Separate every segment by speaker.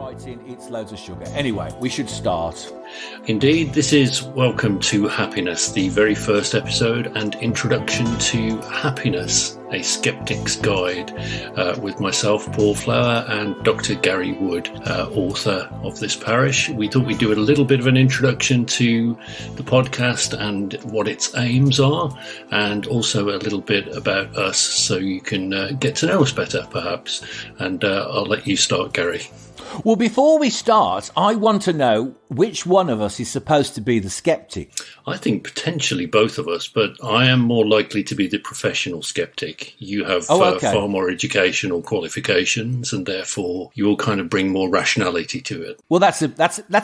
Speaker 1: writing, it's loads of sugar. Anyway, we should start.
Speaker 2: Indeed, this is Welcome to Happiness, the very first episode and introduction to happiness, a skeptic's guide with myself, Paul Flower, and Dr. Gary Wood, author of this parish. We thought we'd do a little bit of an introduction to the podcast and what its aims are, and also a little bit about us so you can get to know us better, perhaps. And I'll let you start, Gary.
Speaker 1: Well, before we start, I want to know which one of us is supposed to be the skeptic.
Speaker 2: I think potentially both of us, but I am more likely to be the professional skeptic. You have far more educational qualifications, and therefore you will kind of bring more rationality to it.
Speaker 1: Well, that's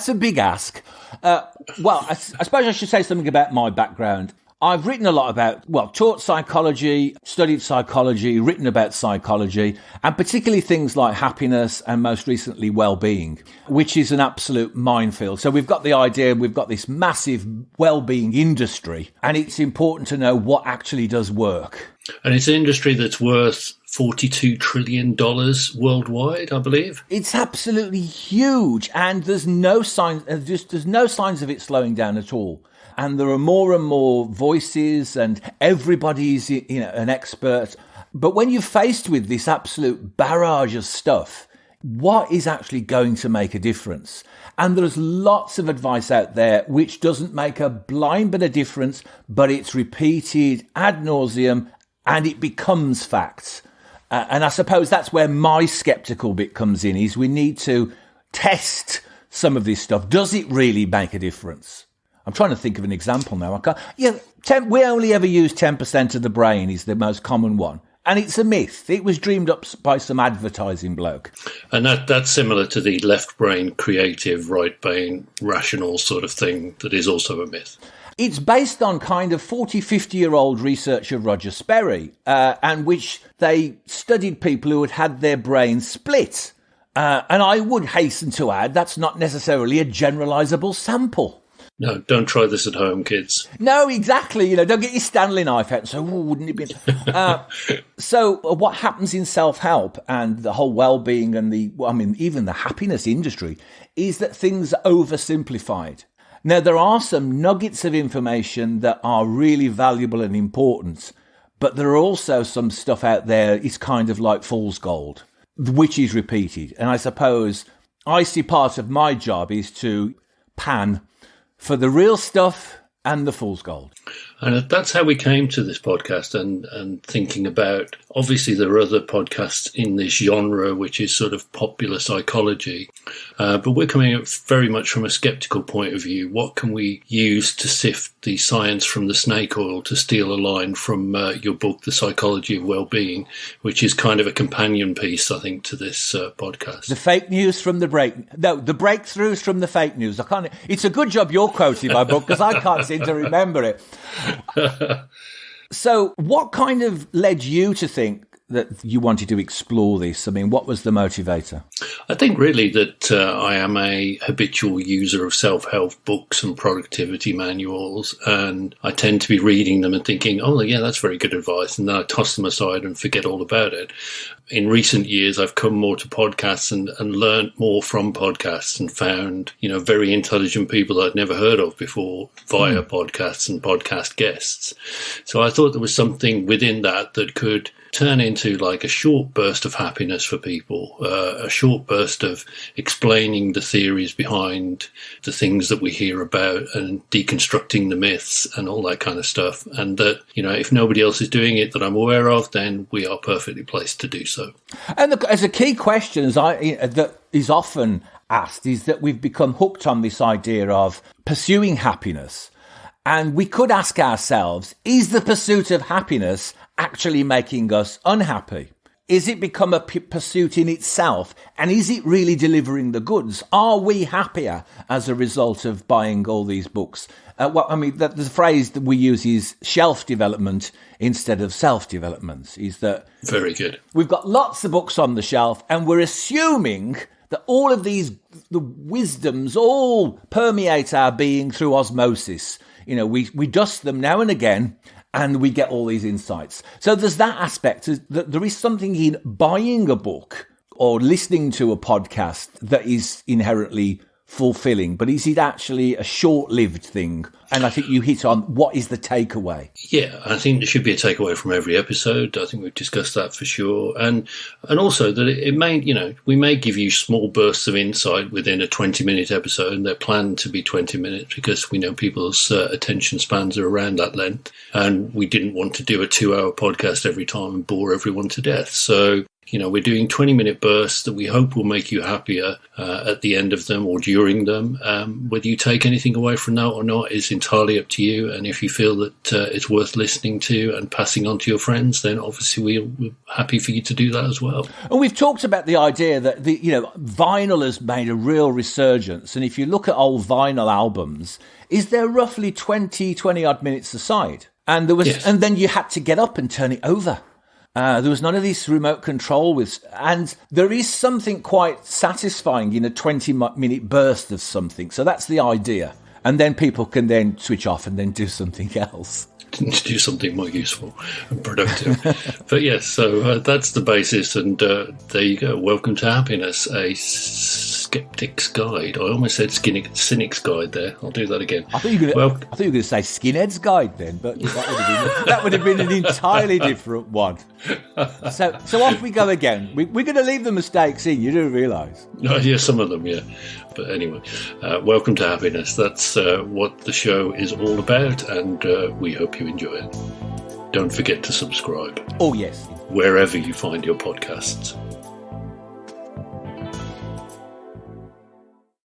Speaker 1: a big ask. I suppose I should say something about my background. I've written a lot about, taught psychology, studied psychology, written about psychology, and particularly things like happiness and most recently well-being, which is an absolute minefield. So we've got the idea, we've got this massive well-being industry, and it's important to know what actually does work.
Speaker 2: And it's an industry that's worth $42 trillion worldwide, I believe.
Speaker 1: It's absolutely huge, and there's no signs of it slowing down at all. And there are more and more voices, and everybody's, an expert. But when you're faced with this absolute barrage of stuff, what is actually going to make a difference? And there's lots of advice out there which doesn't make a blind bit of difference, but it's repeated ad nauseum, and it becomes facts. And I suppose that's where my sceptical bit comes in, is we need to test some of this stuff. Does it really make a difference? I'm trying to think of an example now. We only ever use 10% of the brain is the most common one. And it's a myth. It was dreamed up by some advertising bloke.
Speaker 2: And that's similar to the left brain, creative, right brain, rational sort of thing that is also a myth.
Speaker 1: It's based on kind of 40, 50-year-old research of Roger Sperry, and which they studied people who had their brains split. And I would hasten to add, that's not necessarily a generalizable sample.
Speaker 2: No, don't try this at home, kids.
Speaker 1: No, exactly. Don't get your Stanley knife out and say, wouldn't it be... So what happens in self-help and the whole well-being and even the happiness industry is that things are oversimplified. Now, there are some nuggets of information that are really valuable and important, but there are also some stuff out there, it's kind of like fool's gold, which is repeated. And I suppose I see part of my job is to pan for the real stuff and the fool's gold.
Speaker 2: And that's how we came to this podcast and thinking about, obviously there are other podcasts in this genre, which is sort of popular psychology, but we're coming at very much from a skeptical point of view. What can we use to sift the science from the snake oil, to steal a line from your book, The Psychology of Wellbeing, which is kind of a companion piece, I think, to this podcast.
Speaker 1: The fake news from the breakthroughs from the fake news. It's a good job you're quoting my book, because I can't seem to remember it. So what kind of led you to think that you wanted to explore this? I mean, what was the motivator?
Speaker 2: I think really that I am a habitual user of self-help books and productivity manuals, and I tend to be reading them and thinking, oh, yeah, that's very good advice, and then I toss them aside and forget all about it. In recent years, I've come more to podcasts and learned more from podcasts and found, very intelligent people that I'd never heard of before via podcasts and podcast guests. So I thought there was something within that could turn into like a short burst of happiness for people, a short burst of explaining the theories behind the things that we hear about and deconstructing the myths and all that kind of stuff. And that, if nobody else is doing it that I'm aware of, then we are perfectly placed to do so. And
Speaker 1: as a key question that is often asked is that we've become hooked on this idea of pursuing happiness. And we could ask ourselves, is the pursuit of happiness actually making us unhappy? Is it become a pursuit in itself? And is it really delivering the goods? Are we happier as a result of buying all these books? The phrase that we use is shelf development instead of self-development. Is that
Speaker 2: very good? We've
Speaker 1: got lots of books on the shelf, and we're assuming that all of the wisdoms all permeate our being through osmosis. We dust them now and again, and we get all these insights. So there's that aspect. There is something in buying a book or listening to a podcast that is inherently fulfilling, but is it actually a short-lived thing? And I think you hit on what is the takeaway.
Speaker 2: Yeah, I think there should be a takeaway from every episode. I think we've discussed that for sure. And also that it may, we may give you small bursts of insight within a 20-minute episode, and they're planned to be 20 minutes because we know people's attention spans are around that length. And we didn't want to do a 2-hour podcast every time and bore everyone to death. So, we're doing 20-minute bursts that we hope will make you happier at the end of them or during them. Whether you take anything away from that or not is entirely up to you. And if you feel that it's worth listening to and passing on to your friends, then obviously we're happy for you to do that as well.
Speaker 1: And we've talked about the idea that vinyl has made a real resurgence. And if you look at old vinyl albums, is there roughly 20 odd minutes aside? And and then you had to get up and turn it over. There was none of this remote control and there is something quite satisfying in a 20-minute burst of something. So that's the idea. And then people can then switch off and then do something else.
Speaker 2: Do something more useful and productive. But yes, so that's the basis. And there you go. Welcome to Happiness, a Skeptic's Guide. I almost said Cynic's Guide there. I'll do that again.
Speaker 1: I thought you were going to say Skinhead's Guide then, but that would have been an entirely different one. So off we go again. We're going to leave the mistakes in. You do realise?
Speaker 2: Yeah, some of them, yeah. But anyway, welcome to Happiness. That's what the show is all about, and we hope you enjoy it. Don't forget to subscribe.
Speaker 1: Oh, yes.
Speaker 2: Wherever you find your podcasts.